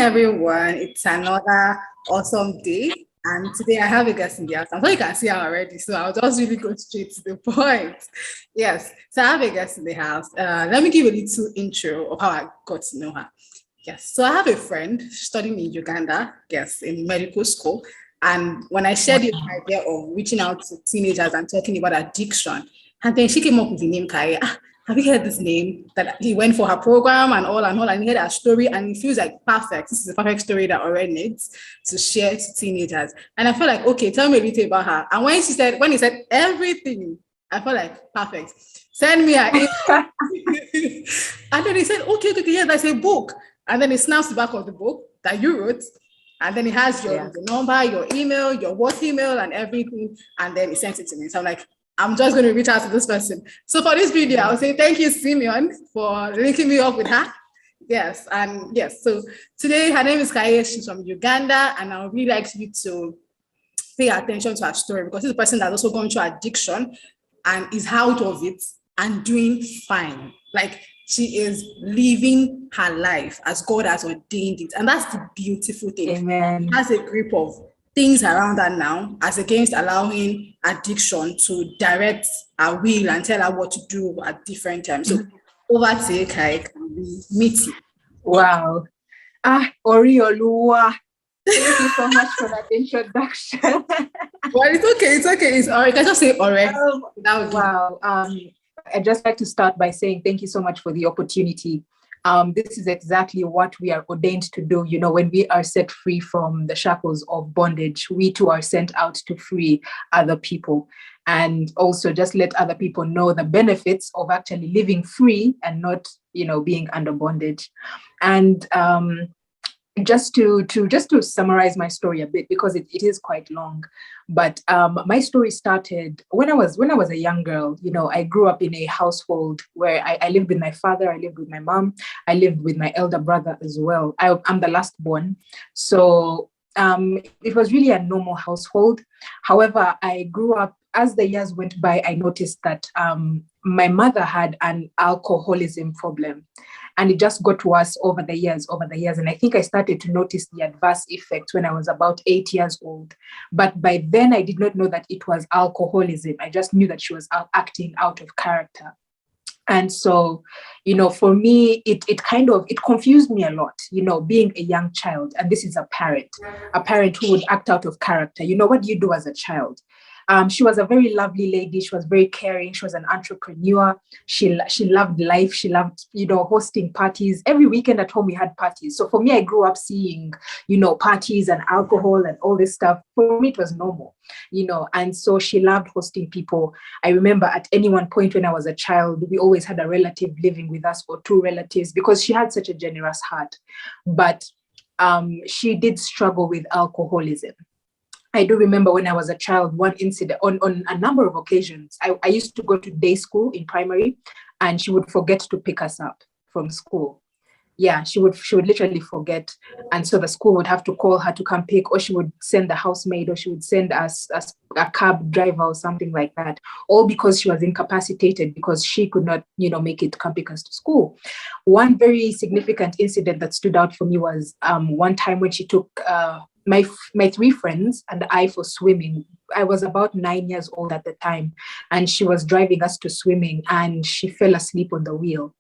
everyone. It's another awesome day. And today I have a guest in the house. I'm sure you can see her already, so I'll just really go straight to the point. Yes, so I have a guest in the house. Let me give a little intro of how I got to know her. Yes, so I have a friend studying in Uganda, yes, in medical school. And when I shared the idea of reaching out to teenagers and talking about addiction, and then she came up with the name Kye. Have you heard this name? That he went for her program and he heard her story, and it feels like perfect. This is a perfect story that already needs to share to teenagers. And I felt like, okay, tell me a little about her. And when he said everything, I felt like perfect. Send me her email. And then he said, okay, yeah, that's a book. And then he snaps the back of the book that you wrote. And then he has your number, your email, your work email, and everything. And then he sent it to me. So I'm like, I'm just going to reach out to this person. So for this video, I'll say thank you, Simeon, for linking me up with her. Yes, and yes. So today, her name is Kye. She's from Uganda, and I would really like you to pay attention to her story because she's a person that's also going through addiction and is out of it and doing fine. Like she is living her life as God has ordained it, and that's the beautiful thing. Amen. She has a grip of things around her now, as against allowing addiction to direct our will and tell her what to do at different times. So over to Kye, can we meet you? Wow. Oriolua. Thank you so much for that introduction. Well, it's okay. It's all right. Can I just say all right? Wow. I'd just like to start by saying thank you so much for the opportunity. This is exactly what we are ordained to do. You know, when we are set free from the shackles of bondage, we too are sent out to free other people and also just let other people know the benefits of actually living free and not, being under bondage. And just to summarize my story a bit, because it is quite long, but my story started when I was a young girl. I grew up in a household where I lived with my father, I lived with my mom, I lived with my elder brother as well. I'm the last born, so it was really a normal household. However, I grew up, as the years went by, I noticed that my mother had an alcoholism problem. And it just got worse over the years. And I think I started to notice the adverse effects when I was about 8 years old. But by then, I did not know that it was alcoholism. I just knew that she was acting out of character. And so, for me, it confused me a lot, being a young child. And this is a parent who would act out of character. What do you do as a child? She was a very lovely lady. She was very caring. She was an entrepreneur. She loved life. She loved, hosting parties. Every weekend at home, we had parties. So for me, I grew up seeing, parties and alcohol and all this stuff. For me, it was normal, and so she loved hosting people. I remember at any one point when I was a child, we always had a relative living with us or two relatives because she had such a generous heart. But she did struggle with alcoholism. I do remember when I was a child, one incident on a number of occasions. I used to go to day school in primary, and she would forget to pick us up from school. Yeah, she would literally forget. And so the school would have to call her to come pick, or she would send the housemaid, or she would send us a cab driver or something like that, all because she was incapacitated because she could not, make it to come pick us to school. One very significant incident that stood out for me was one time when she took my three friends and I for swimming. I was about 9 years old at the time, and she was driving us to swimming, and she fell asleep on the wheel.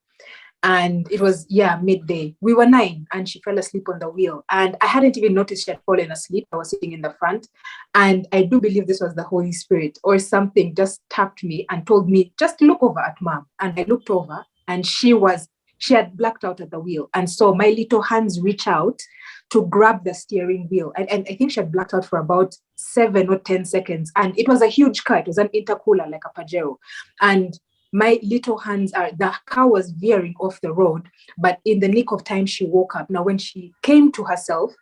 And it was, midday. We were 9, and she fell asleep on the wheel. And I hadn't even noticed she had fallen asleep. I was sitting in the front. And I do believe this was the Holy Spirit or something just tapped me and told me, just look over at Mom. And I looked over, and she had blacked out at the wheel. And so my little hands reach out to grab the steering wheel. And I think she had blacked out for about 7 or 10 seconds. And it was a huge car. It was an intercooler, like a Pajero. And my little hands the car was veering off the road, but in the nick of time, she woke up. Now, when she came to herself,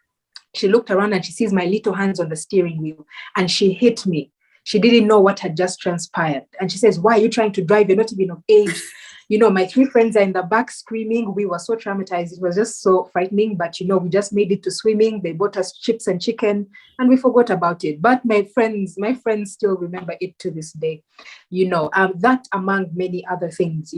she looked around and she sees my little hands on the steering wheel, and she hit me. She didn't know what had just transpired. And she says, why are you trying to drive? You're not even of age. My three friends are in the back screaming. We were so traumatized. It was just so frightening. But, we just made it to swimming. They bought us chips and chicken, and we forgot about it. But my friends still remember it to this day. That among many other things,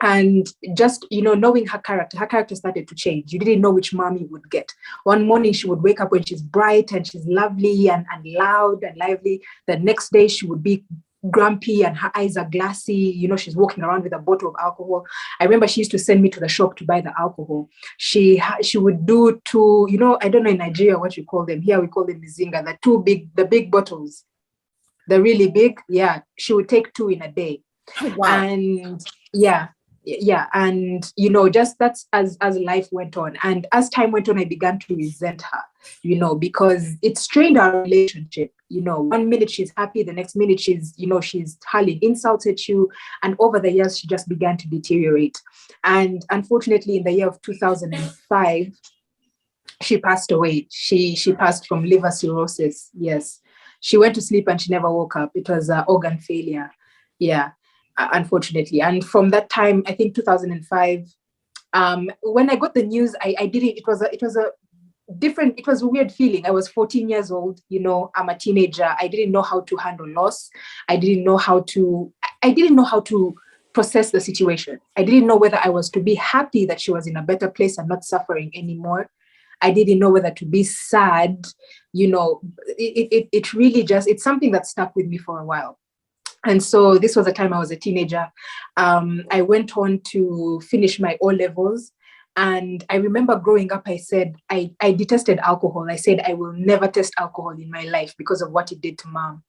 And just, knowing her character started to change. You didn't know which mom you would get. One morning she would wake up when she's bright and she's lovely and loud and lively. The next day she would be grumpy and her eyes are glassy. She's walking around with a bottle of alcohol. I remember she used to send me to the shop to buy the alcohol. She would do two, I don't know in Nigeria what you call them. Here we call them mizinga, the big bottles, the really big. Yeah, she would take 2 in a day. Oh, wow. And and just that's as life went on, and as time went on I began to resent her, because it strained our relationship. 1 minute she's happy, the next minute she's hurling insults at you, and over the years she just began to deteriorate. And unfortunately in the year of 2005 she passed away. She passed from liver cirrhosis. Yes, she went to sleep and she never woke up. It was organ failure. Yeah. Unfortunately. And from that time, I think 2005, when I got the news, I didn't, it was a weird feeling. I was 14 years old, I'm a teenager. I didn't know how to handle loss. I didn't know how to process the situation. I didn't know whether I was to be happy that she was in a better place and not suffering anymore. I didn't know whether to be sad. It really it's something that stuck with me for a while. And so this was the time I was a teenager. I went on to finish my O-levels. And I remember growing up, I said, I detested alcohol. I said, I will never test alcohol in my life because of what it did to mom.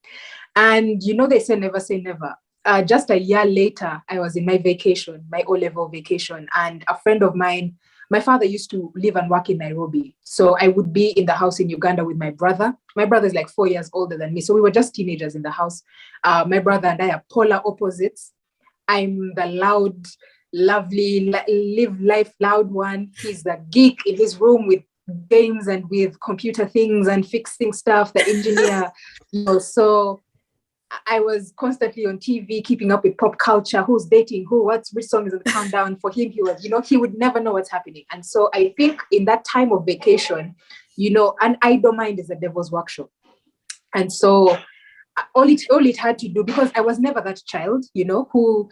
And, they say never say never. Just a year later, I was in my vacation, my O-level vacation. And a friend of mine, my father used to live and work in Nairobi. So I would be in the house in Uganda with my brother. My brother is like 4 years older than me. So we were just teenagers in the house. My brother and I are polar opposites. I'm the loud, lovely, live life loud one. He's the geek in his room with games and with computer things and fixing stuff, the engineer. So I was constantly on TV, keeping up with pop culture, who's dating who, which song is on the countdown. For him, he would never know what's happening. And so I think in that time of vacation, an idle mind is a devil's workshop. And so all it had to do, because I was never that child, who,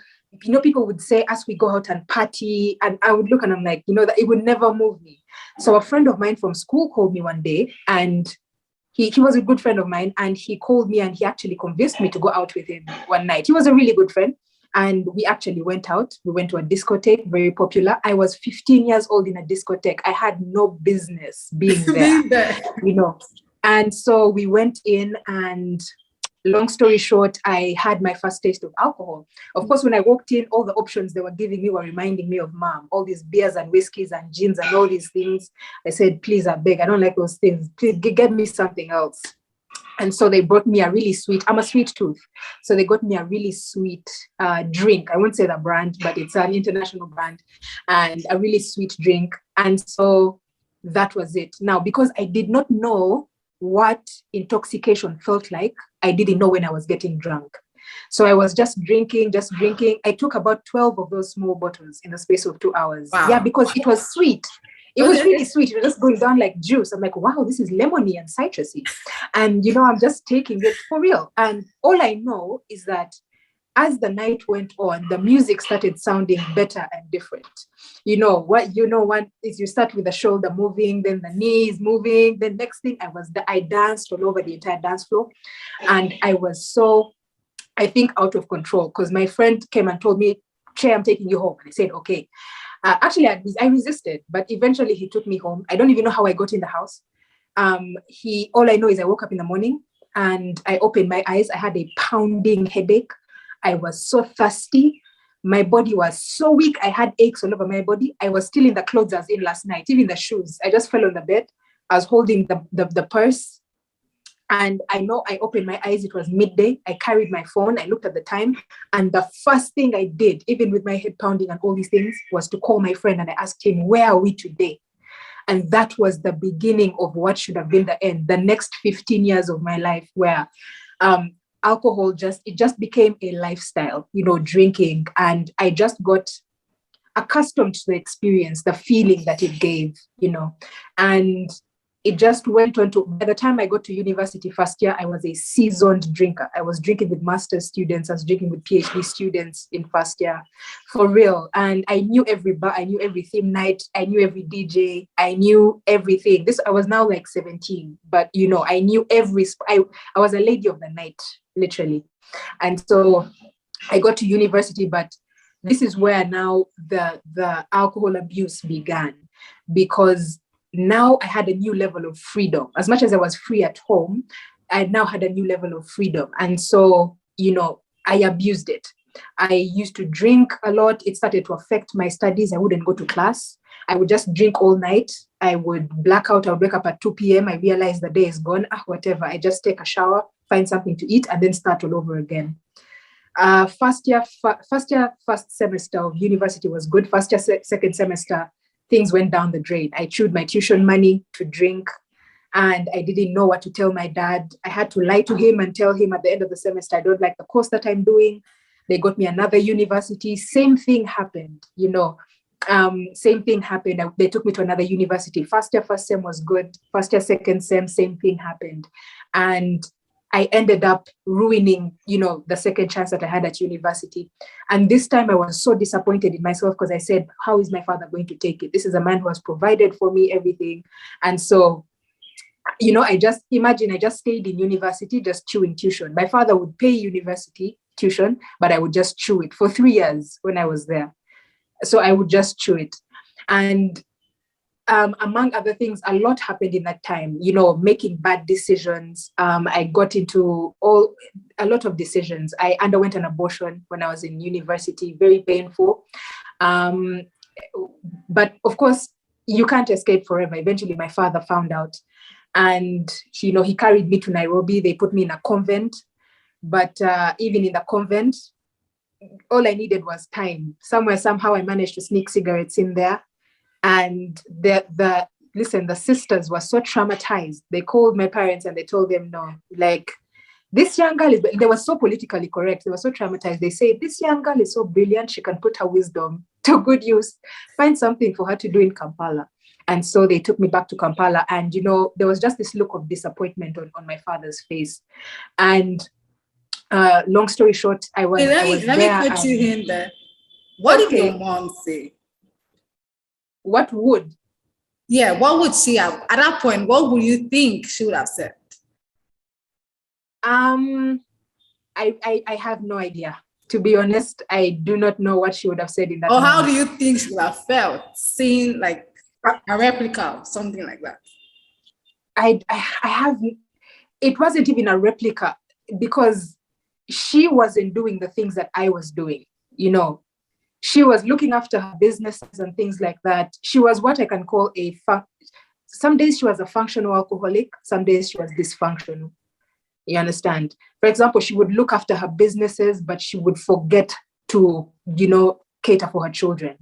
people would say, as we go out and party, and I would look and I'm like, that it would never move me. So a friend of mine from school called me one day, and he was a good friend of mine, and he called me and he actually convinced me to go out with him one night. He was a really good friend. And we actually went out. We went to a discotheque, very popular. I was 15 years old in a discotheque. I had no business being there, And so we went in, and long story short, I had my first taste of alcohol. Of course, when I walked in, all the options they were giving me were reminding me of mom, all these beers and whiskeys and gins and all these things. I said, please, I beg, I don't like those things. Please get me something else. And so they brought me a really sweet, I'm a sweet tooth. So they got me a really sweet drink. I won't say the brand, but it's an international brand, and a really sweet drink. And so that was it. Now, because I did not know what intoxication felt like, I didn't know when I was getting drunk. So I was just drinking. I took about 12 of those small bottles in the space of 2 hours. Wow. Yeah, because it was sweet. It was really sweet. It was just going down like juice. I'm like, wow, this is lemony and citrusy. And, I'm just taking it for real. And all I know is that as the night went on, the music started sounding better and different. One is you start with the shoulder moving, then the knees moving. Then next thing I danced all over the entire dance floor. And I was so, I think, out of control, because my friend came and told me, Che, I'm taking you home. And I said, okay. Actually, I resisted, but eventually he took me home. I don't even know how I got in the house. All I know is I woke up in the morning and I opened my eyes. I had a pounding headache. I was so thirsty. My body was so weak. I had aches all over my body. I was still in the clothes I was in last night, even the shoes. I just fell on the bed. I was holding the purse. And I know I opened my eyes. It was midday. I carried my phone. I looked at the time. And the first thing I did, even with my head pounding and all these things, was to call my friend and I asked him, where are we today? And that was the beginning of what should have been the end. The next 15 years of my life, where alcohol just became a lifestyle, drinking. And I just got accustomed to the experience, the feeling that it gave, and it just went on to, by the time I got to university first year, I was a seasoned drinker. I was drinking with master's students. I was drinking with PhD students in first year, for real. And I knew every bar, I knew every theme night, I knew every DJ, I knew everything. I was now like 17, but you know, I knew I was a lady of the night, literally. And so I got to university, but this is where now the alcohol abuse began, because now I had a new level of freedom. As much as I was free at home, I now had a new level of freedom. And so, you know, I abused it. I used to drink a lot. It started to affect my studies. I wouldn't go to class. I would just drink all night. I would black out. I would wake up at 2 p.m. I realized the day is gone. Whatever. I just take a shower, find something to eat, and then start all over again. First semester of university was good. First year, second semester, things went down the drain. I chewed my tuition money to drink, and I didn't know what to tell my dad. I had to lie to him and tell him at the end of the semester, I don't like the course that I'm doing. They got me another university. Same thing happened, you know. Same thing happened. They took me to another university. First year, first sem was good. First year, second sem, same thing happened. And I ended up ruining, you know, the second chance that I had at university. And this time I was so disappointed in myself, because I said, how is my father going to take it? This is a man who has provided for me everything. And so, you know, I just stayed in university, just chewing tuition. My father would pay university tuition, but I would just chew it for 3 years when I was there. So I would just chew it. And among other things, a lot happened in that time, you know, making bad decisions. I got into a lot of decisions. I underwent an abortion when I was in university, very painful. But of course, you can't escape forever. Eventually, my father found out, and you know, he carried me to Nairobi. They put me in a convent, but even in the convent, all I needed was time. Somehow I managed to sneak cigarettes in there. And the sisters were so traumatized. They called my parents and they told them, no, like, this young girl they were so politically correct. They were so traumatized. They say, this young girl is so brilliant. She can put her wisdom to good use. Find something for her to do in Kampala. And so they took me back to Kampala. And, you know, there was just this look of disappointment on my father's face. And long story short, let me put you in there. What did your mom say? What would? Yeah, what would she have? At that point, what would you think she would have said? I have no idea. To be honest, I do not know what she would have said in that moment. How do you think she would have felt seeing like a replica or something like that? It wasn't even a replica, because she wasn't doing the things that I was doing, you know. She was looking after her businesses and things like that. She was what I can call some days she was a functional alcoholic, some days she was dysfunctional. You understand? For example, she would look after her businesses, but she would forget to, you know, cater for her children.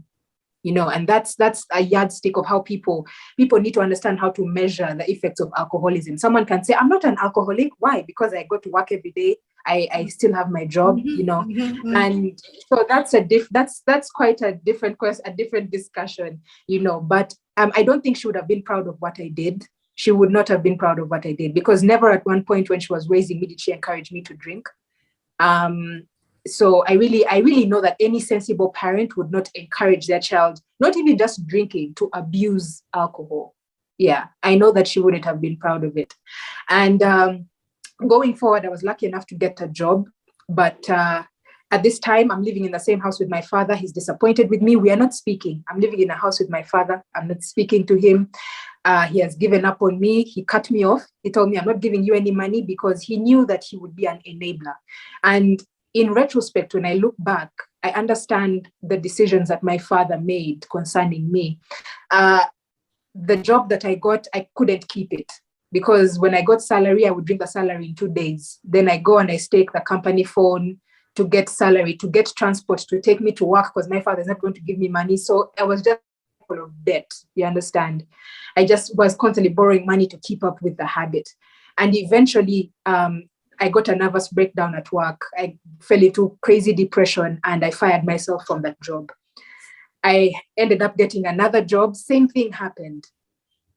You know, and that's a yardstick of how people need to understand how to measure the effects of alcoholism. Someone can say, I'm not an alcoholic. Why? Because I go to work every day. I still have my job, you know. And so that's quite a different question, a different discussion, you know. But I don't think she would have been proud of what I did. She would not have been proud of what I did, because never at one point when she was raising me did she encourage me to drink. So I really know that any sensible parent would not encourage their child, not even just drinking, to abuse alcohol. Yeah, I know that she wouldn't have been proud of it. And going forward, I was lucky enough to get a job. But at this time, I'm living in the same house with my father. He's disappointed with me. We are not speaking. I'm living in a house with my father. I'm not speaking to him. He has given up on me. He cut me off. He told me, I'm not giving you any money, because he knew that he would be an enabler. And in retrospect, when I look back, I understand the decisions that my father made concerning me. The job that I got, I couldn't keep it, because when I got salary, I would drink the salary in 2 days. Then I go and I stake the company phone to get salary, to get transport, to take me to work, because my father is not going to give me money. So I was just full of debt, you understand? I just was constantly borrowing money to keep up with the habit. And eventually, I got a nervous breakdown at work. I fell into crazy depression and I fired myself from that job. I ended up getting another job. Same thing happened.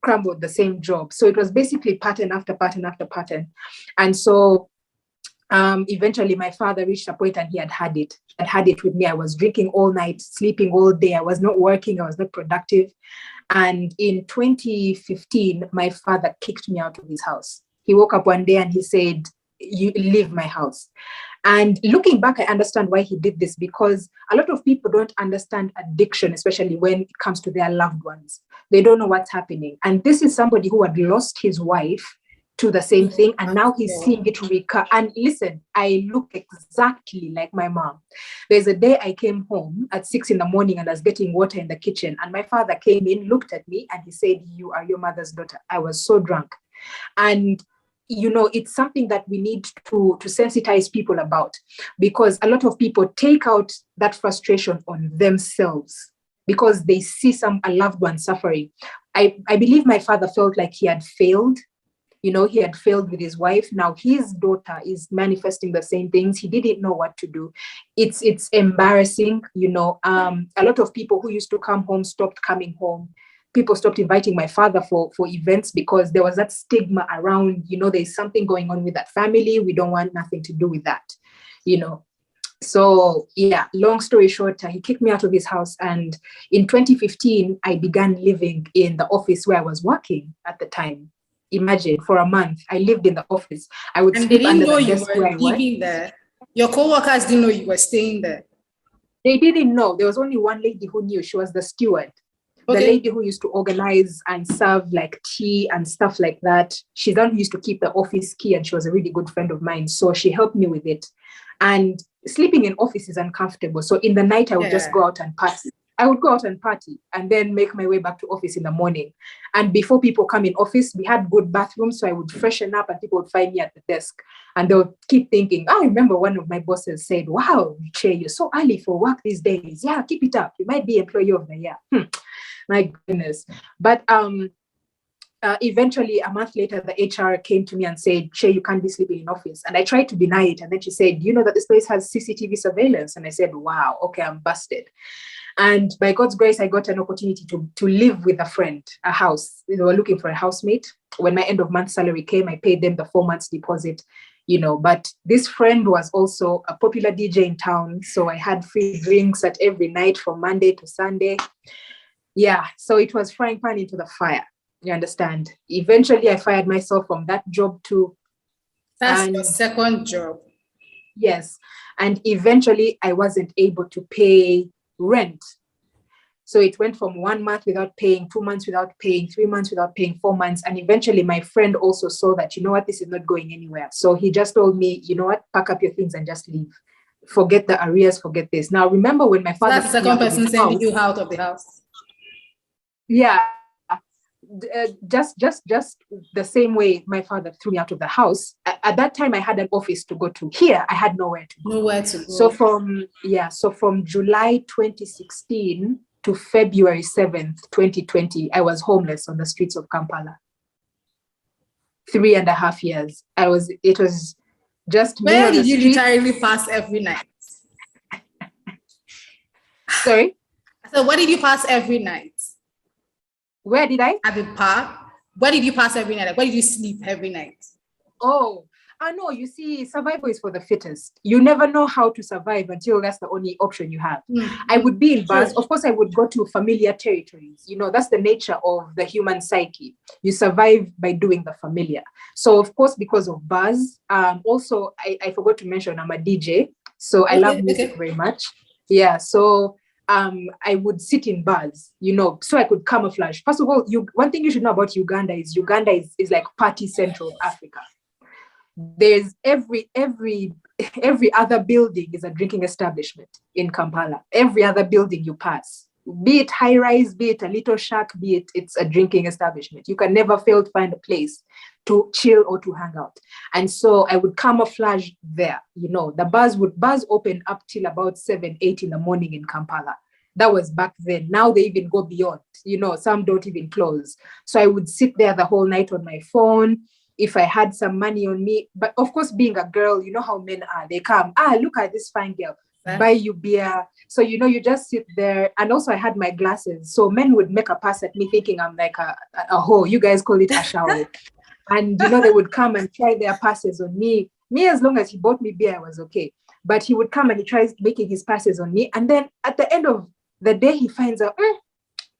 crumbled the same job. So it was basically pattern after pattern after pattern. And so eventually my father reached a point and he had it. He had it with me. I was drinking all night, sleeping all day. I was not working. I was not productive. And in 2015, my father kicked me out of his house. He woke up one day and he said, "You leave my house." And looking back, I understand why he did this, because a lot of people don't understand addiction, especially when it comes to their loved ones. They don't know what's happening. And this is somebody who had lost his wife to the same thing, and now he's seeing it recur. And listen, I look exactly like my mom. There's a day I came home at 6 a.m. and I was getting water in the kitchen, and my father came in, looked at me, and he said, "You are your mother's daughter." I was so drunk. And it's something that we need to sensitize people about, because a lot of people take out that frustration on themselves because they see a loved one suffering. I believe my father felt like he had failed. He had failed with his wife. Now his daughter is manifesting the same things. He didn't know what to do. It's embarrassing. A lot of people who used to come home stopped coming home. People stopped inviting my father for events because there was that stigma around, there's something going on with that family. We don't want nothing to do with that, So yeah, long story short, he kicked me out of his house. And in 2015, I began living in the office where I was working at the time. Imagine, for a month, I lived in the office. I would sleep under the desk where I worked. There. Your co-workers didn't know you were staying there. They didn't know. There was only one lady who knew. She was the steward. Okay. The lady who used to organize and serve like tea and stuff like that. She's the one who used to keep the office key, and she was a really good friend of mine. So she helped me with it. And sleeping in office is uncomfortable. So in the night, I would just go out and party. I would go out and party and then make my way back to office in the morning. And before people come in office, we had good bathrooms. So I would freshen up and people would find me at the desk. And they would keep thinking, I remember one of my bosses said, "Wow, Che, you're so early for work these days. Yeah, keep it up. You might be employee of the year." My goodness. But eventually, a month later, the HR came to me and said, "Che, you can't be sleeping in office." And I tried to deny it. And then she said, "You know that this place has CCTV surveillance?" And I said, "Wow, okay, I'm busted." And by God's grace, I got an opportunity to live with a friend, a house. They were looking for a housemate. When my end of month salary came, I paid them the 4 months deposit, but this friend was also a popular DJ in town. So I had free drinks at every night from Monday to Sunday. Yeah, so it was frying pan into the fire. You understand? Eventually, I fired myself from that job too. That's your second job. Yes. And eventually, I wasn't able to pay rent. So it went from 1 month without paying, 2 months without paying, 3 months without paying, 4 months. And eventually my friend also saw that, this is not going anywhere. So he just told me, pack up your things and just leave. Forget the arrears, forget this. Now, remember when my father... That's the second person sending you out of the house. Yeah. Just the same way my father threw me out of the house. At that time, I had an office to go to. Here, I had nowhere to go. Nowhere to go. So from July 2016 to February 7th, 2020, I was homeless on the streets of Kampala. 3.5 years. It was just... Where did you literally pass every night? Sorry? So where did you pass every night? Where did I? At the park. Where did you pass every night? Like, where did you sleep every night? Oh, no, you see, survival is for the fittest. You never know how to survive until that's the only option you have. I would be in bars. Of course, I would go to familiar territories. That's the nature of the human psyche. You survive by doing the familiar. So, of course, because of bars, also, I forgot to mention, I'm a DJ. So I love music very much. Yeah, so... I would sit in bars, so I could camouflage. First of all, one thing you should know about Uganda is like party central of Africa. There's every other building is a drinking establishment in Kampala. Every other building you pass, be it high rise, be it a little shack, it's a drinking establishment. You can never fail to find a place to chill or to hang out. And so I would camouflage there. The bars open up till about 7, 8 in the morning in Kampala. That was back then. Now they even go beyond, some don't even close. So I would sit there the whole night on my phone. If I had some money on me, but of course, being a girl, you know how men are. They come, look at this fine girl. buy you beer. So, you just sit there. And also I had my glasses. So men would make a pass at me thinking I'm like a hoe. You guys call it a shower. And, they would come and try their passes on me. Me, as long as he bought me beer, I was okay. But he would come and he tries making his passes on me. And then at the end of the day, he finds out,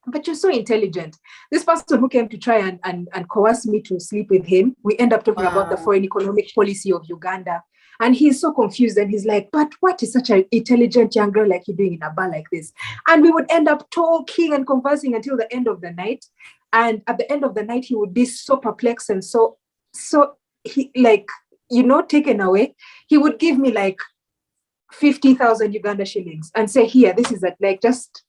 but you're so intelligent. This person who came to try and coerce me to sleep with him, we end up talking about the foreign economic policy of Uganda. And he's so confused and he's like, but what is such an intelligent young girl like you doing in a bar like this? And we would end up talking and conversing until the end of the night. And at the end of the night, he would be so perplexed and so he taken away. He would give me like 50,000 Uganda shillings and say, here, this is it. Like, just,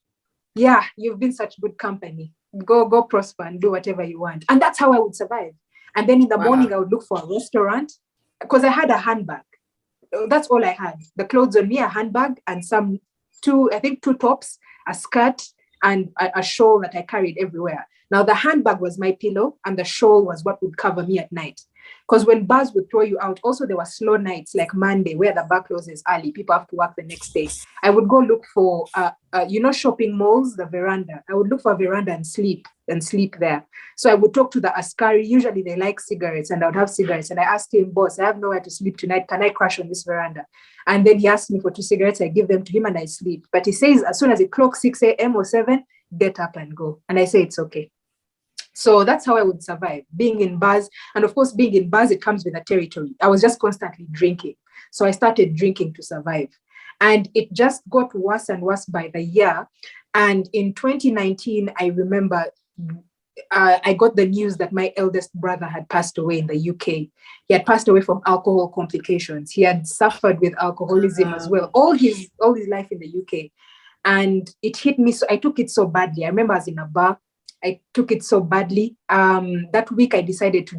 yeah, you've been such good company. Go prosper and do whatever you want. And that's how I would survive. And then in the morning, I would look for a restaurant because I had a handbag. That's all I had. The clothes on me, a handbag, and two tops, a skirt, and a shawl that I carried everywhere. Now, the handbag was my pillow, and the shawl was what would cover me at night. Because when bars would throw you out, also there were slow nights like Monday, where the bar closes early. People have to work the next day. I would go look for, shopping malls, the veranda. I would look for a veranda and sleep there. So I would talk to the askari. Usually they like cigarettes, and I would have cigarettes. And I asked him, boss, I have nowhere to sleep tonight. Can I crash on this veranda? And then he asked me for 2 cigarettes. I give them to him and I sleep. But he says, as soon as it clocks 6 a.m. or 7, get up and go. And I say, it's okay. So that's how I would survive, being in bars. And of course, being in bars, it comes with a territory. I was just constantly drinking. So I started drinking to survive. And it just got worse and worse by the year. And in 2019, I remember I got the news that my eldest brother had passed away in the UK. He had passed away from alcohol complications. He had suffered with alcoholism as well, all his life in the UK. And it hit me. So I took it so badly. I remember I was in a bar. I took it so badly. That week I decided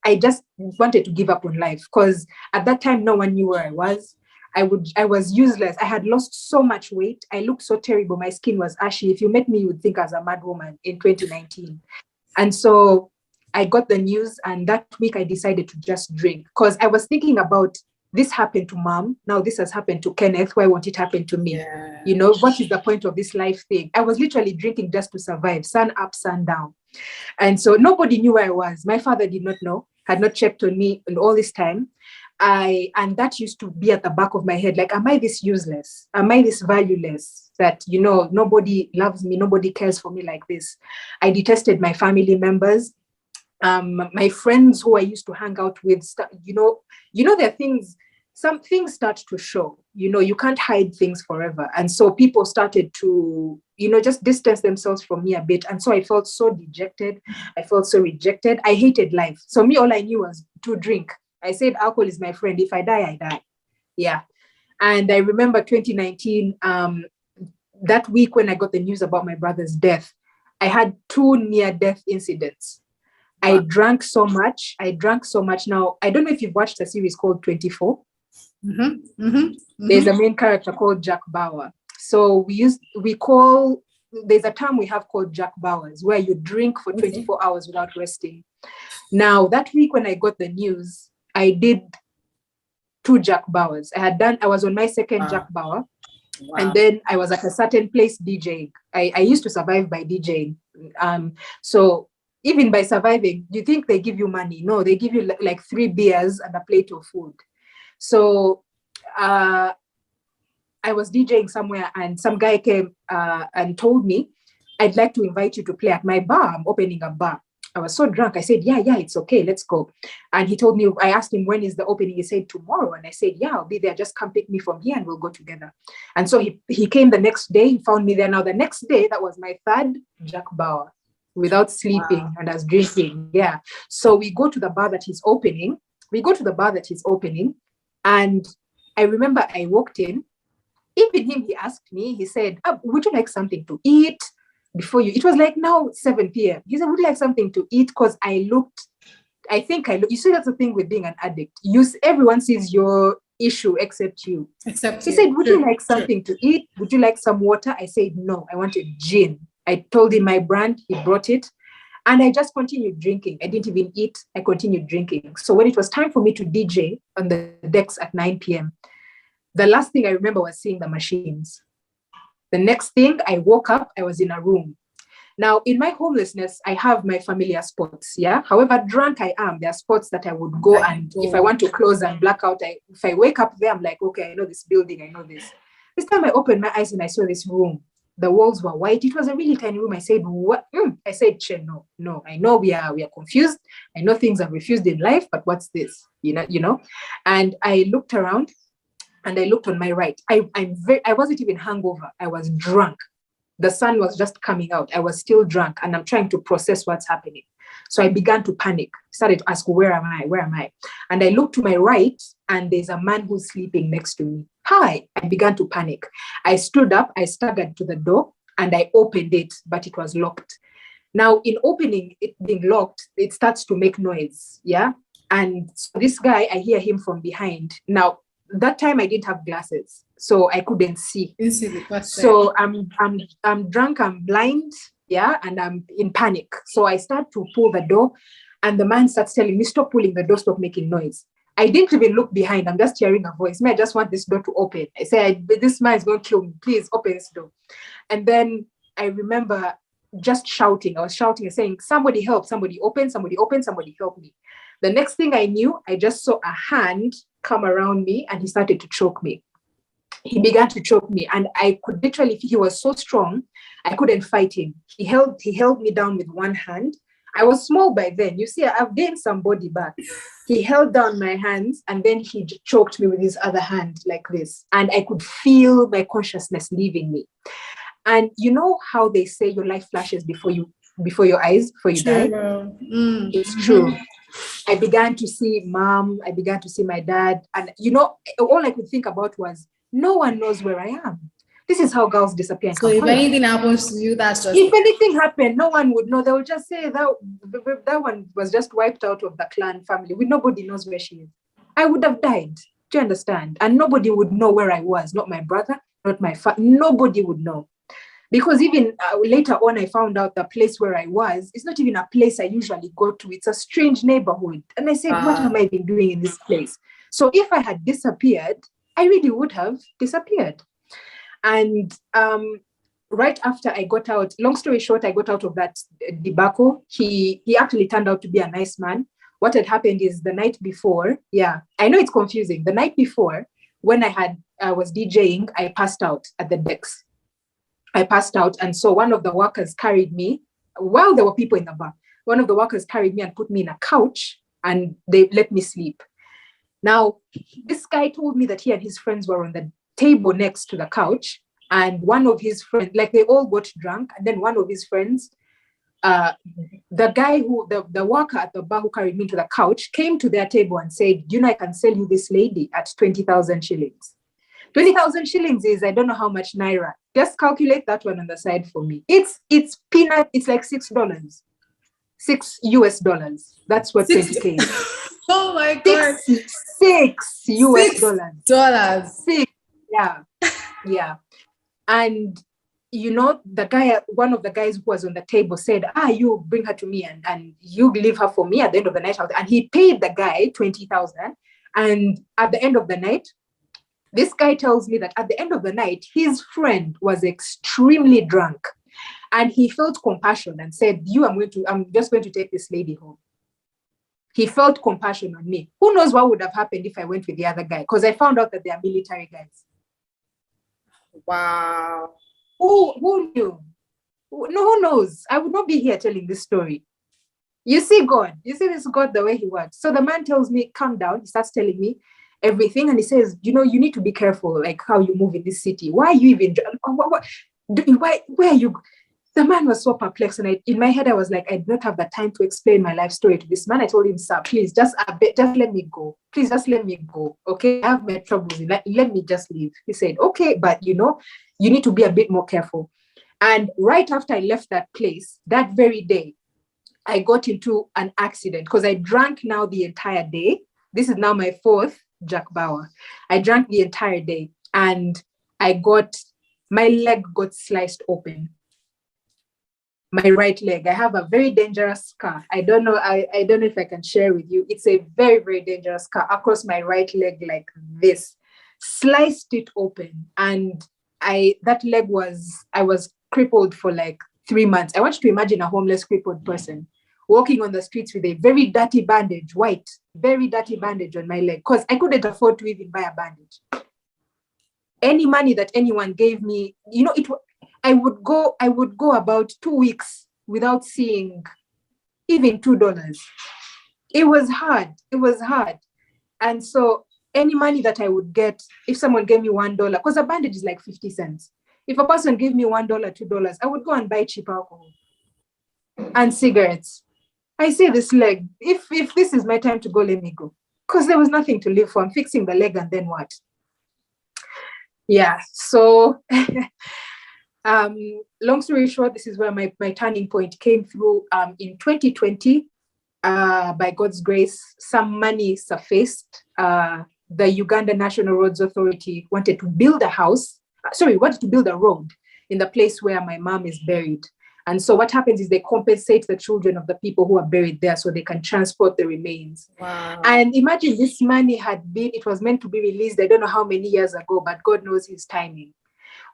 I just wanted to give up on life, because at that time, no one knew where I was. I was useless. I had lost so much weight. I looked so terrible. My skin was ashy. If you met me, you would think I was a mad woman in 2019. And so I got the news, and that week I decided to just drink, because I was thinking about, this happened to mom. Now this has happened to Kenneth. Why won't it happen to me? Yeah. What is the point of this life thing? I was literally drinking just to survive, sun up, sun down. And so nobody knew where I was. My father did not know, had not checked on me in all this time. And that used to be at the back of my head. Like, am I this useless? Am I this valueless? That, nobody loves me, nobody cares for me like this. I detested my family members. My friends who I used to hang out with, there are things, some things start to show, you can't hide things forever. And so people started to, just distance themselves from me a bit. And so I felt so dejected. I felt so rejected. I hated life. So me, all I knew was to drink. I said, alcohol is my friend. If I die, I die. Yeah. And I remember 2019, that week when I got the news about my brother's death, I had 2 near-death incidents. Wow. I drank so much. Now, I don't know if you've watched a series called 24. Mm-hmm. Mm-hmm. There's a main character called Jack Bauer. So there's a term we have called Jack Bauers, where you drink for 24 hours without resting. Now, that week when I got the news, I did 2 Jack Bauers. I was on my second Jack Bauer. Wow. And then I was at a certain place DJing. I used to survive by DJing. So even by surviving, do you think they give you money? No, they give you like 3 beers and a plate of food. So I was DJing somewhere, and some guy came and told me, I'd like to invite you to play at my bar. I'm opening a bar. I was so drunk. I said, yeah, it's okay. Let's go. And he told me, I asked him, when is the opening? He said, tomorrow. And I said, yeah, I'll be there. Just come pick me from here and we'll go together. And so he came the next day. He found me there. Now, the next day, that was my 3rd Jack Bauer without sleeping. Wow. And I was drinking. Yeah. So we go to the bar that he's opening. And I remember I walked in. Even him, he asked me, he said, would you like something to eat? Before it was like now 7 p.m. He said, would you like something to eat? Because you see, that's the thing with being an addict. Everyone sees your issue except you. He said, would you like something to eat? Would you like some water? I said, no, I wanted gin. I told him my brand, he brought it. And I just continued drinking. I didn't even eat. I continued drinking. So when it was time for me to DJ on the decks at 9 p.m., The last thing I remember was seeing the machines. The next thing, I woke up, I was in a room. Now, in my homelessness, I have my familiar spots, yeah? However drunk I am, there are spots that I would go, and if I want to close and black out, if I wake up there, I'm like, okay, I know this building, I know this. This time I opened my eyes and I saw this room. The walls were white. It was a really tiny room. I said, what? I said, Che, no. I know we are confused. I know things have refused in life, but what's this? You know? And I looked around and I looked on my right. I wasn't even hungover. I was drunk. The sun was just coming out. I was still drunk and I'm trying to process what's happening. So I began to panic, started to ask, where am I? And I looked to my right and there's a man who's sleeping next to me. Hi, I began to panic. I stood up, I staggered to the door and I opened it, but it was locked. Now in opening it being locked, it starts to make noise, yeah? And so this guy, I hear him from behind. Now, that time I didn't have glasses, so I couldn't see. So I'm drunk, I'm blind, yeah, and I'm in panic. So I start to pull the door, and the man starts telling me, stop pulling the door, stop making noise. I didn't even look behind. I'm just hearing a voice. I just want this door to open. I say, this man is going to kill me. Please open this door. And then I remember just shouting. I was shouting and saying, somebody help, somebody open, somebody help me. The next thing I knew, I just saw a hand come around me and he started to choke me. He began to choke me and I could literally, he was so strong, I couldn't fight him. He held me down with one hand. I was small by then. You see, I've gained some body back. He held down my hands and then he choked me with his other hand like this. And I could feel my consciousness leaving me. And you know how they say your life flashes before your eyes, before you die? It's true. I began to see mom, I began to see my dad. And you know, all I could think about was, no one knows where I am. This is how girls disappear. So if anything happens to you, that's just... If anything happened, no one would know. They will just say that one was just wiped out of the clan family. Nobody knows where she is. I would have died. Do you understand? And nobody would know where I was. Not my brother, not my father. Nobody would know. Because even later on, I found out the place where I was, it's not even a place I usually go to. It's a strange neighborhood. And I said, what am I been doing in this place? So if I had disappeared, I really would have disappeared. And right after I got out, long story short, I got out of that debacle. He actually turned out to be a nice man. What had happened is the night before, I know it's confusing. The night before, when I was DJing, I passed out at the decks. I passed out. And so one of the workers carried me while there were people in the bar. One of the workers carried me and put me in a couch and they let me sleep. Now, this guy told me that he and his friends were on the table next to the couch. And one of his friends, like they all got drunk. And then one of his friends, the guy the worker at the bar who carried me to the couch came to their table and said, you know, I can sell you this lady at 20,000 shillings. 20,000 shillings is, I don't know how much naira. Just calculate that one on the side for me. It's peanut. It's like $6, $6. That's what 20K is. Oh my God. Six US dollars. Six. Yeah. And you know, the guy, one of the guys who was on the table said, you bring her to me and you leave her for me at the end of the night. And he paid the guy 20,000. And at the end of the night, this guy tells me that at the end of the night, his friend was extremely drunk and he felt compassion and said, I'm just going to take this lady home. He felt compassion on me. Who knows what would have happened if I went with the other guy? Because I found out that they are military guys. Wow. Who knew? Who knows? I would not be here telling this story. You see God. You see this God the way he works. So the man tells me, calm down. He starts telling me everything. And he says, you know, you need to be careful, like how you move in this city. Why are you even, where are you? The man was so perplexed. And in my head, I was like, I do not have the time to explain my life story to this man. I told him, sir, please, just let me go. Please, just let me go. Okay, I have my troubles. Let me just leave. He said, okay, but you know, you need to be a bit more careful. And right after I left that place, that very day, I got into an accident because I drank now the entire day. This is now my fourth Jack Bauer. I drank the entire day and my leg got sliced open. My right leg. I have a very dangerous scar. I don't know if I can share with you. It's a very, very dangerous scar across my right leg like this. sliced it open, and I was crippled for like 3 months. I want you to imagine a homeless crippled person walking on the streets with a very dirty bandage, white, very dirty bandage on my leg, because I couldn't afford to even buy a bandage. Any money that anyone gave me, I would go about 2 weeks without seeing even $2. It was hard. And so any money that I would get, if someone gave me $1, because a bandage is like 50 cents. If a person gave me $1, $2, I would go and buy cheap alcohol and cigarettes. I see this leg. If this is my time to go, let me go. Because there was nothing to live for. I'm fixing the leg, and then what? Yeah. So long story short, this is where my turning point came through. In 2020, by God's grace, some money surfaced. The Uganda National Roads Authority wanted to build a road in the place where my mom is buried. And so what happens is they compensate the children of the people who are buried there so they can transport the remains. Wow. And imagine this money it was meant to be released, I don't know how many years ago, but God knows his timing.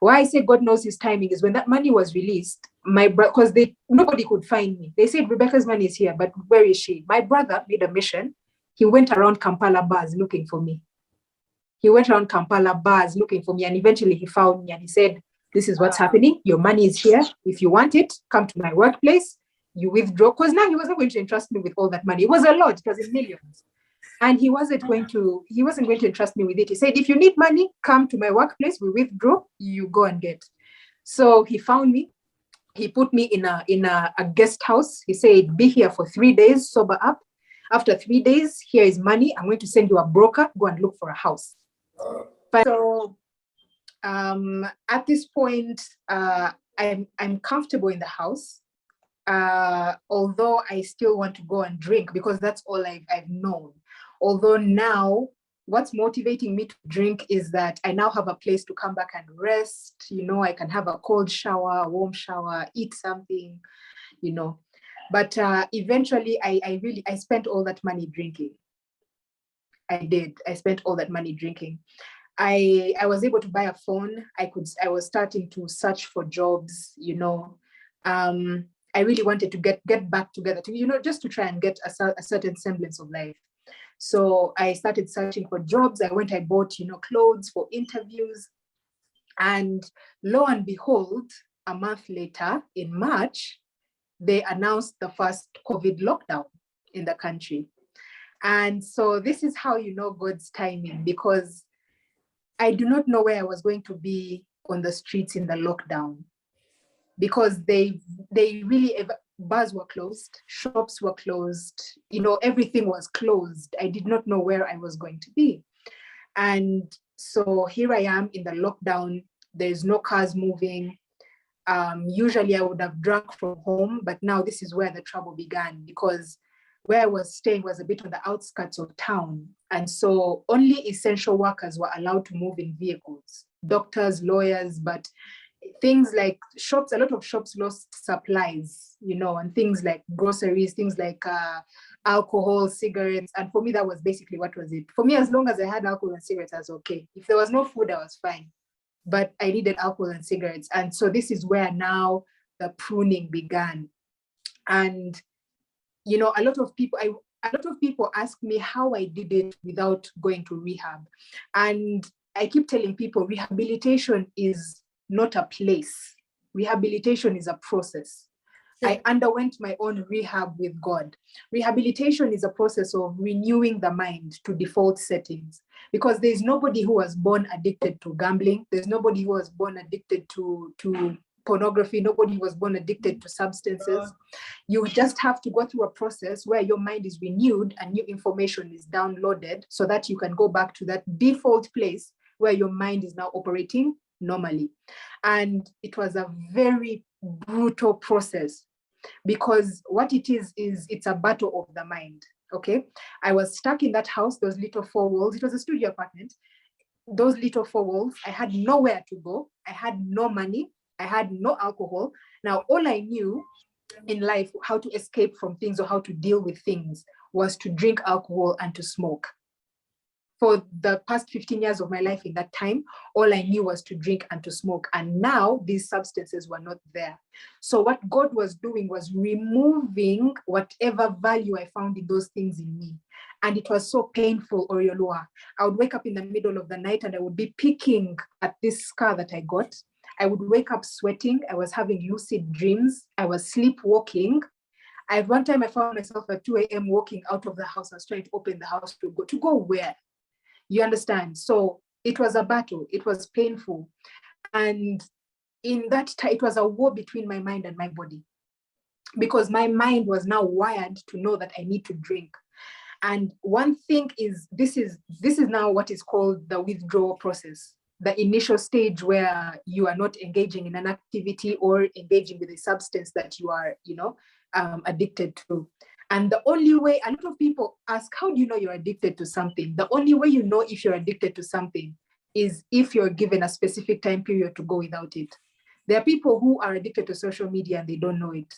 Why I say God knows his timing is when that money was released, because nobody could find me. They said, Rebecca's money is here, but where is she? My brother made a mission. He went around Kampala bars looking for me. And eventually he found me and he said, this is what's happening. Your money is here. If you want it, come to my workplace. You withdraw. Because now he wasn't going to entrust me with all that money. It was a lot. It was in millions. And he wasn't going to entrust me with it. He said, if you need money, come to my workplace. We withdraw. You go and get. So he found me. He put me in a guest house. He said, be here for 3 days, sober up. After 3 days, here is money. I'm going to send you a broker. Go and look for a house. So at this point, I'm comfortable in the house, although I still want to go and drink because that's all I've known. Although now, what's motivating me to drink is that I now have a place to come back and rest. I can have a cold shower, a warm shower, eat something, But eventually, I spent all that money drinking. I did. I spent all that money drinking. I was able to buy a phone. I was starting to search for jobs, I really wanted to get back together to, just to try and get a certain semblance of life. So I started searching for jobs. I bought, clothes for interviews. And lo and behold, a month later, in March, they announced the first COVID lockdown in the country. And so this is how you know God's timing, because I do not know where I was going to be on the streets in the lockdown, because they really, bars were closed, shops were closed, everything was closed. I did not know where I was going to be. And so here I am in the lockdown. There's no cars moving. Usually I would have drunk from home, but now this is where the trouble began, because where I was staying was a bit on the outskirts of town. And so only essential workers were allowed to move in vehicles, doctors, lawyers, but things like shops, a lot of shops lost supplies, and things like groceries, things like alcohol, cigarettes. And for me, that was basically what was it. For me, as long as I had alcohol and cigarettes, I was okay. If there was no food, I was fine. But I needed alcohol and cigarettes. And so this is where now the pruning began. And a lot of people ask me how I did it without going to rehab. And I keep telling people rehabilitation is not a place. Rehabilitation is a process. I underwent my own rehab with God. Rehabilitation is a process of renewing the mind to default settings, because there's nobody who was born addicted to gambling. There's nobody who was born addicted to pornography. Nobody was born addicted to substances. You just have to go through a process where your mind is renewed and new information is downloaded so that you can go back to that default place where your mind is now operating normally. And it was a very brutal process, because what it is it's a battle of the mind. Okay, I was stuck in that house, those little 4 walls. It was a studio apartment. Those little 4 walls. I had nowhere to go. I had no money. I had no alcohol. Now, all I knew in life, how to escape from things or how to deal with things, was to drink alcohol and to smoke. For the past 15 years of my life in that time, all I knew was to drink and to smoke. And now these substances were not there. So what God was doing was removing whatever value I found in those things in me. And it was so painful, Oriolua. I would wake up in the middle of the night and I would be picking at this scar that I got. I would wake up sweating. I was having lucid dreams. I was sleepwalking. At one time, I found myself at 2 a.m. walking out of the house. I was trying to open the house to go where? You understand? So it was a battle. It was painful. And in that time, it was a war between my mind and my body, because my mind was now wired to know that I need to drink. And one thing is, this is now what is called the withdrawal process, the initial stage where you are not engaging in an activity or engaging with a substance that you are, addicted to. And the only way, a lot of people ask, how do you know you're addicted to something? The only way you know if you're addicted to something is if you're given a specific time period to go without it. There are people who are addicted to social media and they don't know it.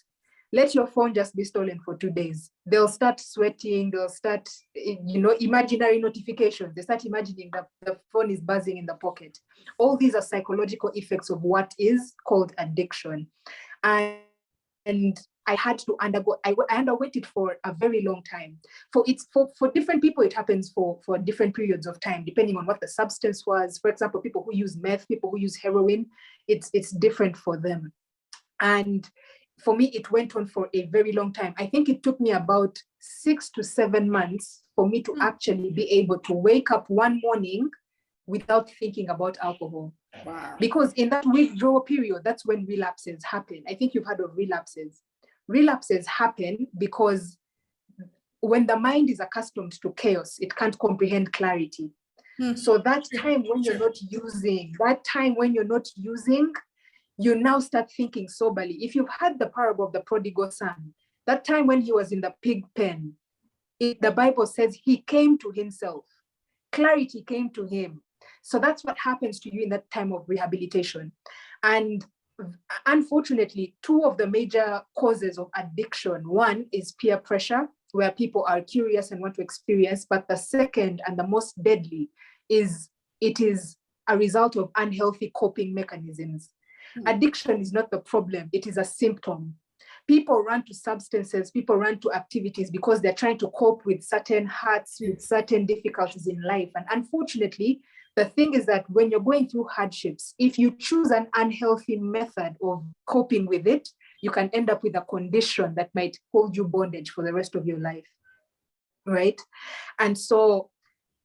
Let your phone just be stolen for 2 days. They'll start sweating. They'll start, imaginary notifications. They start imagining that the phone is buzzing in the pocket. All these are psychological effects of what is called addiction. And I had to undergo, I underwent it for a very long time. For different people, it happens for different periods of time, depending on what the substance was. For example, people who use meth, people who use heroin, it's different for them. And for me, it went on for a very long time. I think it took me about 6 to 7 months for me to actually be able to wake up one morning without thinking about alcohol. Wow. Because in that withdrawal period, that's when relapses happen. I think you've heard of relapses. Relapses happen because when the mind is accustomed to chaos, it can't comprehend clarity. So that time when you're not using, you now start thinking soberly. If you've had the parable of the prodigal son, that time when he was in the pig pen, the Bible says he came to himself. Clarity came to him. So that's what happens to you in that time of rehabilitation. And unfortunately, 2 of the major causes of addiction, one is peer pressure, where people are curious and want to experience, but the second and the most deadly is it is a result of unhealthy coping mechanisms. Addiction is not the problem, it is a symptom. People run to substances, people run to activities because they're trying to cope with certain hurts, with certain difficulties in life. And unfortunately, the thing is that when you're going through hardships, if you choose an unhealthy method of coping with it, you can end up with a condition that might hold you bondage for the rest of your life, right? And so,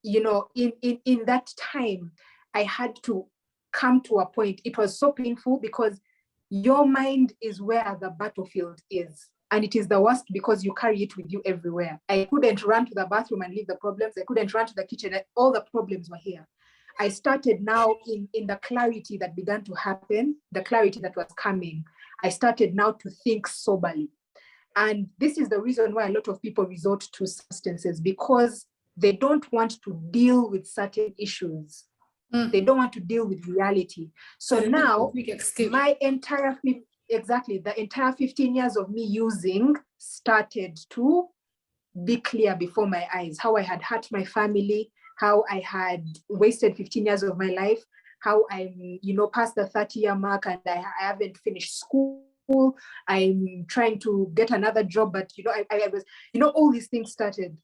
in that time, I had to come to a point. It was so painful because your mind is where the battlefield is. And it is the worst because you carry it with you everywhere. I couldn't run to the bathroom and leave the problems. I couldn't run to the kitchen. All the problems were here. I started now in the clarity that began to happen, the clarity that was coming. I started now to think soberly. And this is the reason why a lot of people resort to substances, because they don't want to deal with certain issues. They don't want to deal with reality. So now, the entire 15 years of me using started to be clear before my eyes. How I had hurt my family, how I had wasted 15 years of my life, how I'm, past the 30-year mark and I haven't finished school. I'm trying to get another job, but, I was, all these things started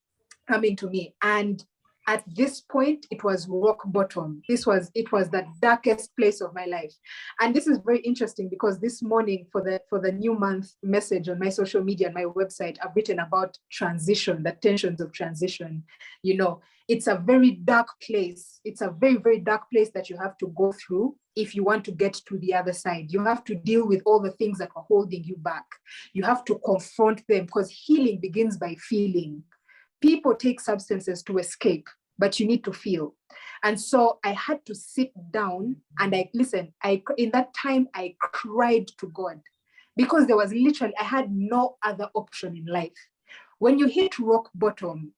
coming to me. And at this point, it was rock bottom. It was the darkest place of my life. And this is very interesting because this morning for the new month message on my social media and my website, I've written about transition, the tensions of transition. It's a very dark place. It's a very, very dark place that you have to go through if you want to get to the other side. You have to deal with all the things that are holding you back. You have to confront them because healing begins by feeling. People take substances to escape, but you need to feel. And so I had to sit down and in that time, I cried to God because I had no other option in life. When you hit rock bottom,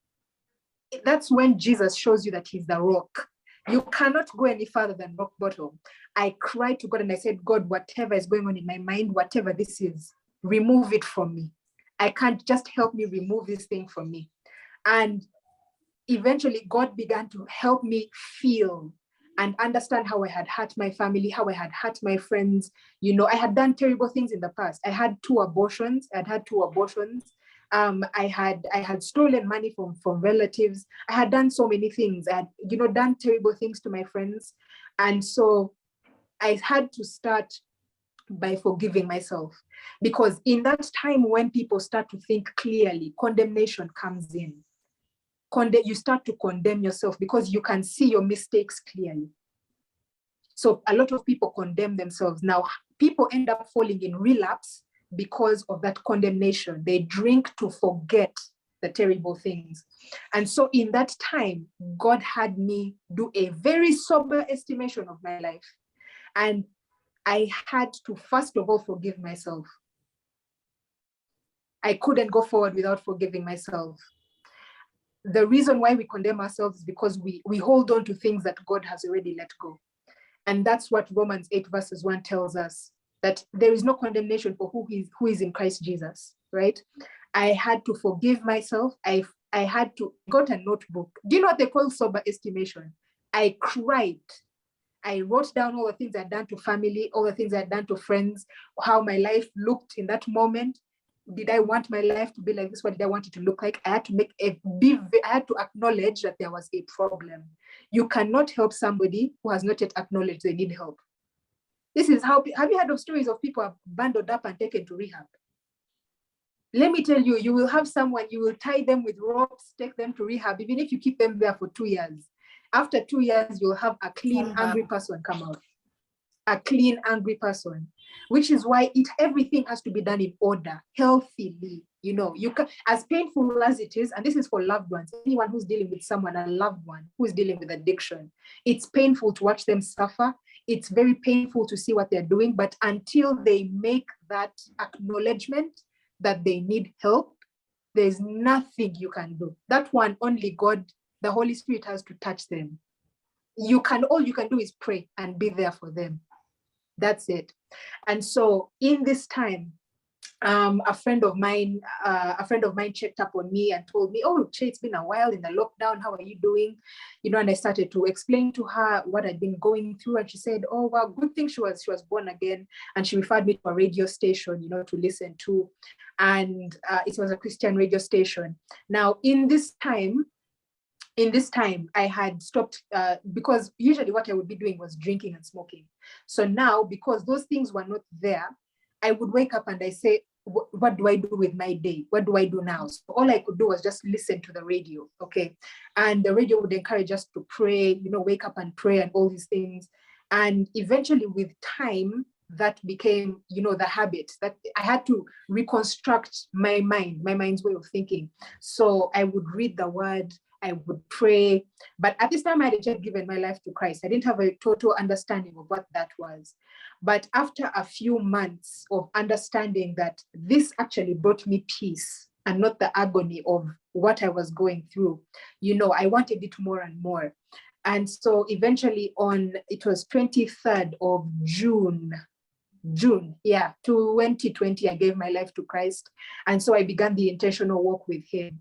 that's when Jesus shows you that he's the rock. You cannot go any further than rock bottom. I cried to God and I said, God, whatever is going on in my mind, whatever this is, remove it from me. I can't just help me remove this thing from me. And eventually God began to help me feel and understand how I had hurt my family, how I had hurt my friends. You know, I had done terrible things in the past. I had 2 abortions. I'd had 2 abortions. I had stolen money from relatives. I had done so many things. I had, you know, done terrible things to my friends. And so I had to start by forgiving myself, because in that time when people start to think clearly, condemnation comes in. You start to condemn yourself because you can see your mistakes clearly. So a lot of people condemn themselves. Now, people end up falling in relapse because of that condemnation. They drink to forget the terrible things. And so in that time, God had me do a very sober estimation of my life. And I had to, first of all, forgive myself. I couldn't go forward without forgiving myself. The reason why we condemn ourselves is because we hold on to things that God has already let go. And that's what Romans 8 verses 1 tells us, that there is no condemnation for who is in Christ Jesus, right? I had to forgive myself. I had to got a notebook. Do you know what they call sober estimation? I cried. I wrote down all the things I'd done to family, all the things I'd done to friends, how my life looked in that moment. Did I want my life to be like this? What did I want it to look like? I had to acknowledge that there was a problem. You cannot help somebody who has not yet acknowledged they need help. This is how, have you heard of stories of people have bundled up and taken to rehab? Let me tell you, you will have someone, you will tie them with ropes, take them to rehab, even if you keep them there for 2 years. After 2 years, you'll have a clean, angry person come out. A clean, angry person, which is why everything has to be done in order, healthily. You know, you can, as painful as it is, and this is for loved ones, anyone who's dealing with someone, a loved one who is dealing with addiction, it's painful to watch them suffer. It's very painful to see what they're doing, but until they make that acknowledgement that they need help, there's nothing you can do. That one, only God, the Holy Spirit has to touch them. All you can do is pray and be there for them. That's it. And so in this time, a friend of mine checked up on me and told me, "Oh, Che, it's been a while in the lockdown. How are you doing?" You know, and I started to explain to her what I'd been going through, and she said, "Oh, well, good thing she was born again." And she referred me to a radio station, you know, to listen to, and it was a Christian radio station. Now, in this time, I had stopped because usually what I would be doing was drinking and smoking. So now, because those things were not there, I would wake up and I say, what do I do with my day? What do I do now? So all I could do was just listen to the radio, okay? And the radio would encourage us to pray, you know, wake up and pray and all these things. And eventually with time, that became, you know, the habit that I had to reconstruct my mind's way of thinking. So I would read the word, I would pray. But at this time, I had just given my life to Christ. I didn't have a total understanding of what that was. But after a few months of understanding that this actually brought me peace and not the agony of what I was going through, you know, I wanted it more and more. And so eventually it was 23rd of June, 2020, I gave my life to Christ. And so I began the intentional walk with him.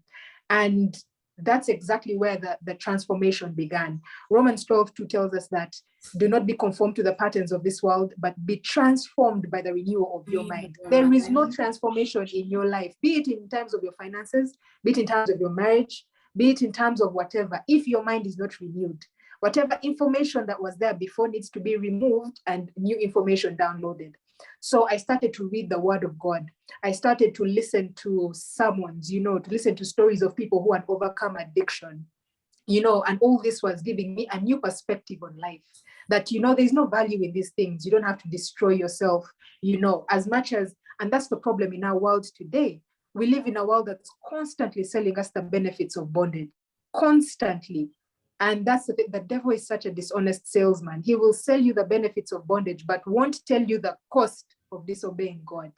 And that's exactly where the transformation began. Romans 12:2 tells us that do not be conformed to the patterns of this world, but be transformed by the renewal of your mind. There is no transformation in your life, be it in terms of your finances, be it in terms of your marriage, be it in terms of whatever. If your mind is not renewed, whatever information that was there before needs to be removed and new information downloaded. So I started to read the word of God. I started to listen to sermons, you know, to listen to stories of people who had overcome addiction, you know, and all this was giving me a new perspective on life, that, you know, there's no value in these things. You don't have to destroy yourself, you know, as much as, and that's the problem in our world today. We live in a world that's constantly selling us the benefits of bondage, constantly. And that's the devil is such a dishonest salesman. He will sell you the benefits of bondage, but won't tell you the cost of disobeying God,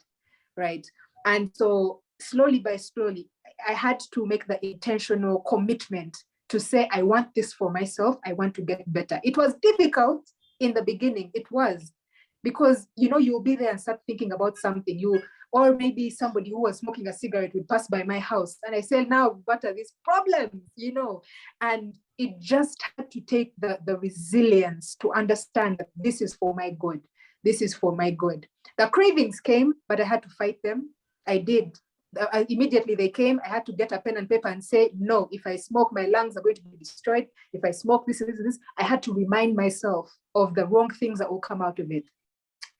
right? And so slowly by slowly, I had to make the intentional commitment to say, I want this for myself. I want to get better. It was difficult in the beginning. It was, because, you know, you'll be there and start thinking about something. Or maybe somebody who was smoking a cigarette would pass by my house. And I say, now, what are these problems, And it just had to take the resilience to understand that this is for my good. This is for my good. The cravings came, but I had to fight them. I did. Immediately they came, I had to get a pen and paper and say, no, if I smoke, my lungs are going to be destroyed. If I smoke this, I had to remind myself of the wrong things that will come out of it.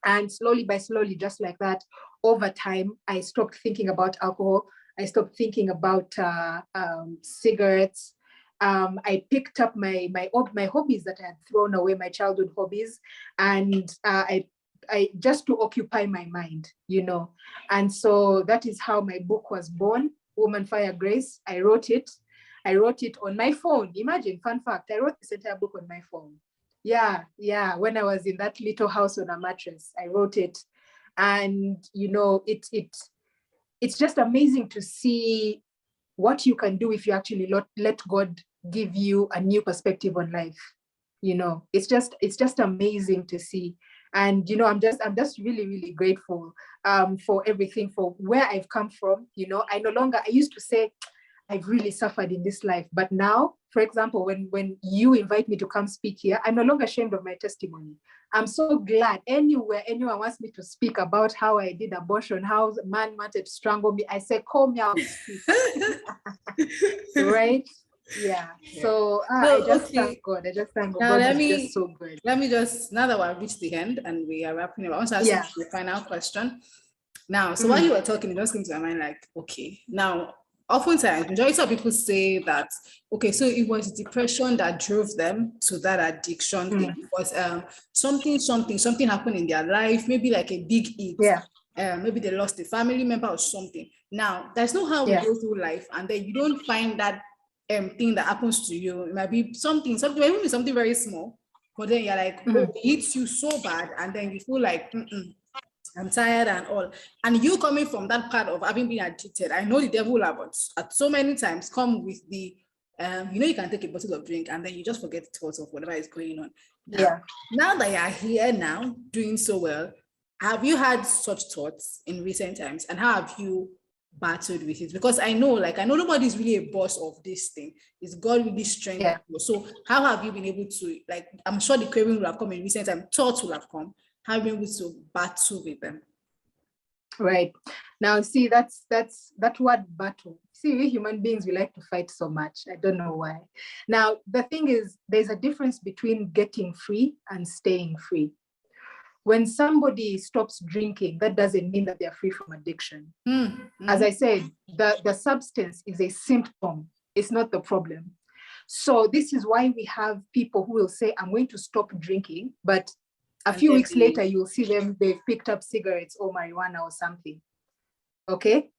And slowly by slowly, just like that, over time, I stopped thinking about alcohol. I stopped thinking about cigarettes. I picked up my hobbies that I had thrown away, my childhood hobbies, and I just to occupy my mind, And so that is how my book was born, Woman Fire Grace. I wrote it on my phone. Imagine, fun fact, I wrote this entire book on my phone. Yeah. When I was in that little house on a mattress, I wrote it. And, it's just amazing to see what you can do if you actually let God give you a new perspective on life. It's just amazing to see. And, I'm just really, really grateful for everything, for where I've come from. I used to say, I've really suffered in this life. But now, for example, when you invite me to come speak here, I'm no longer ashamed of my testimony. I'm so glad anywhere anyone wants me to speak about how I did abortion, how the man wanted to strangle me, I say, call me out. Right? Yeah. So I just thank God. Now, God is just so good. Let me just, now that we've reached the end and we are wrapping up, I want to ask you the final question. Now, so while you were talking, it just came to my mind like, okay, now, oftentimes, majority of people say that, okay, so it was depression that drove them to that addiction thing. It was something happened in their life, maybe like a big hit. Yeah. Maybe they lost a family member or something. Now, there's no how we go through life, and then you don't find that thing that happens to you. It might be something, maybe something very small, but then you're like, oh, it hits you so bad, and then you feel like, I'm tired and all. And you coming from that part of having been addicted, I know the devil will have at so many times come with the, you can take a bottle of drink and then you just forget the thoughts of whatever is going on. Now that you're here now, doing so well, have you had such thoughts in recent times? And how have you battled with it? Because I know nobody's really a boss of this thing. It's God really strengthened you. So how have you been able to, I'm sure the craving will have come in recent time, thoughts will have come. How are you able to battle with them? Right. Now, see, that's that word battle. See, we human beings, we like to fight so much. I don't know why. Now, the thing is, there's a difference between getting free and staying free. When somebody stops drinking, that doesn't mean that they're free from addiction. As I said, the substance is a symptom. It's not the problem. So this is why we have people who will say, I'm going to stop drinking, but a few weeks later, you'll see them, they've picked up cigarettes or marijuana or something. Okay?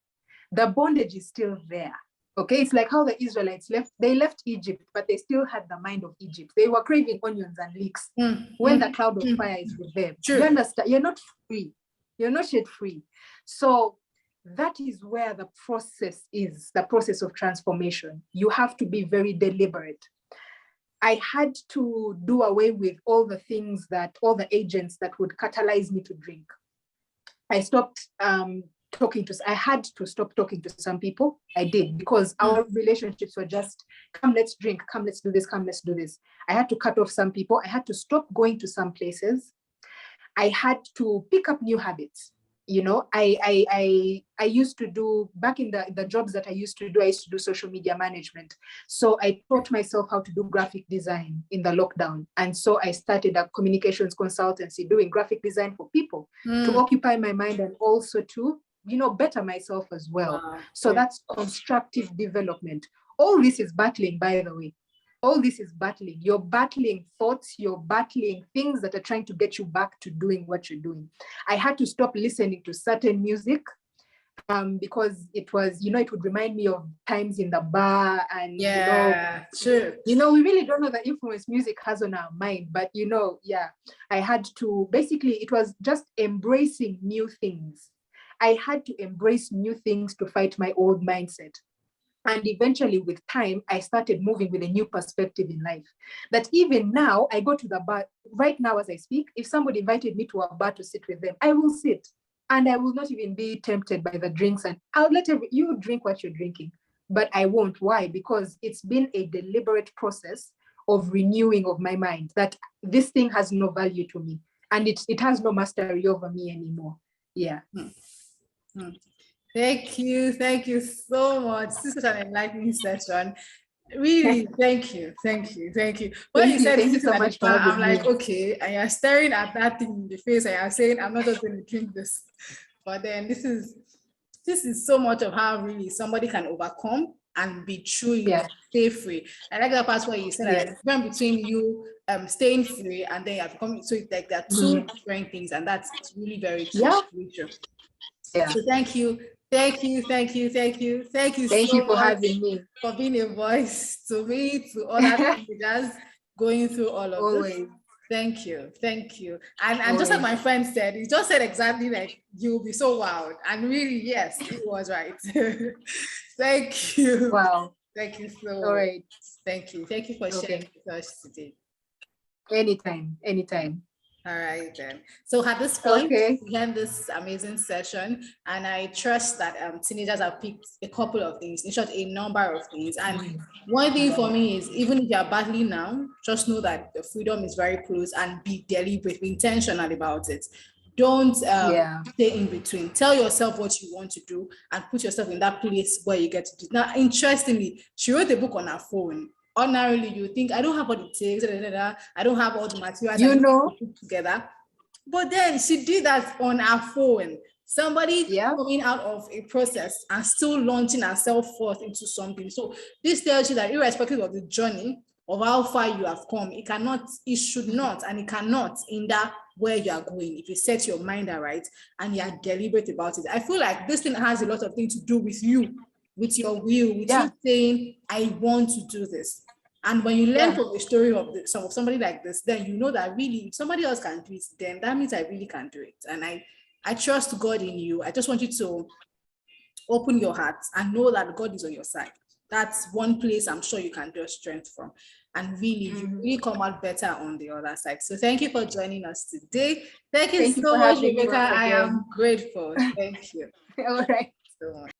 The bondage is still there. Okay? It's like how the Israelites left Egypt, but they still had the mind of Egypt. They were craving onions and leeks when the cloud of fire is with them. True. You understand? You're not free. You're not yet free. So that is where the process is, the process of transformation. You have to be very deliberate. I had to do away with all the agents that would catalyze me to drink. I stopped I had to stop talking to some people. I did, because our relationships were just, come, let's drink, come, let's do this, come, let's do this. I had to cut off some people. I had to stop going to some places. I had to pick up new habits. I used to do, back in the jobs that I used to do social media management. So I taught myself how to do graphic design in the lockdown. And so I started a communications consultancy doing graphic design for people to occupy my mind and also to, better myself as well. Wow. So that's constructive development. All this is battling, by the way. All this is battling. You're battling thoughts, you're battling things that are trying to get you back to doing what you're doing. I had to stop listening to certain music because it was, it would remind me of times in the bar and, sure. We really don't know the influence music has on our mind, but, I had to, basically, it was just embracing new things. I had to embrace new things to fight my old mindset. And eventually, with time, I started moving with a new perspective in life. That even now, I go to the bar, right now as I speak, if somebody invited me to a bar to sit with them, I will sit. And I will not even be tempted by the drinks, and I'll let you drink what you're drinking, but I won't. Why? Because it's been a deliberate process of renewing of my mind that this thing has no value to me, and it has no mastery over me anymore. Yeah. Thank you so much. This is an enlightening session. Really, thank you. When you said thank you sitting so at the much for bar, I'm having like, me. okay, and you're staring at that thing in the face, and you're saying, I'm not just going to drink this. But then this is so much of how really somebody can overcome and be true, stay free. I like that part where you said that the difference between you staying free and then you have become, so it's like there are two different things, and that's really very true. Really true. Yeah. So thank you so for much having me, for being a voice to me, to other teenagers going through all of this. Thank you. And just like my friend said, he just said exactly like, you'll be so wild. And really, yes, it was right. Thank you. Wow. Thank you so much. All right. Thank you for sharing with us today. Anytime. All right then. So at this point, we end this amazing session, and I trust that teenagers have picked a couple of things, in short, a number of things. And one thing for me is, even if you're battling now, just know that the freedom is very close, and be deliberate, be intentional about it. Don't stay in between. Tell yourself what you want to do and put yourself in that place where you get to do. Now, interestingly, she wrote the book on her phone. Ordinarily, you think, I don't have what it takes, I don't have all the materials to put together. But then she did that on her phone. Somebody coming out of a process and still launching herself forth into something. So this tells you that irrespective of the journey of how far you have come, it should not, and it cannot hinder where you are going if you set your mind right and you are deliberate about it. I feel like this thing has a lot of things to do with you, with your will, with you saying, I want to do this. And when you learn from the story of somebody like this, then you know that really, if somebody else can do it, then that means I really can do it. And I trust God in you. I just want you to open your heart and know that God is on your side. That's one place I'm sure you can draw strength from. And really, you really come out better on the other side. So thank you for joining us today. Thank you so much, Rebecca. I am grateful. Thank you. All right. So much.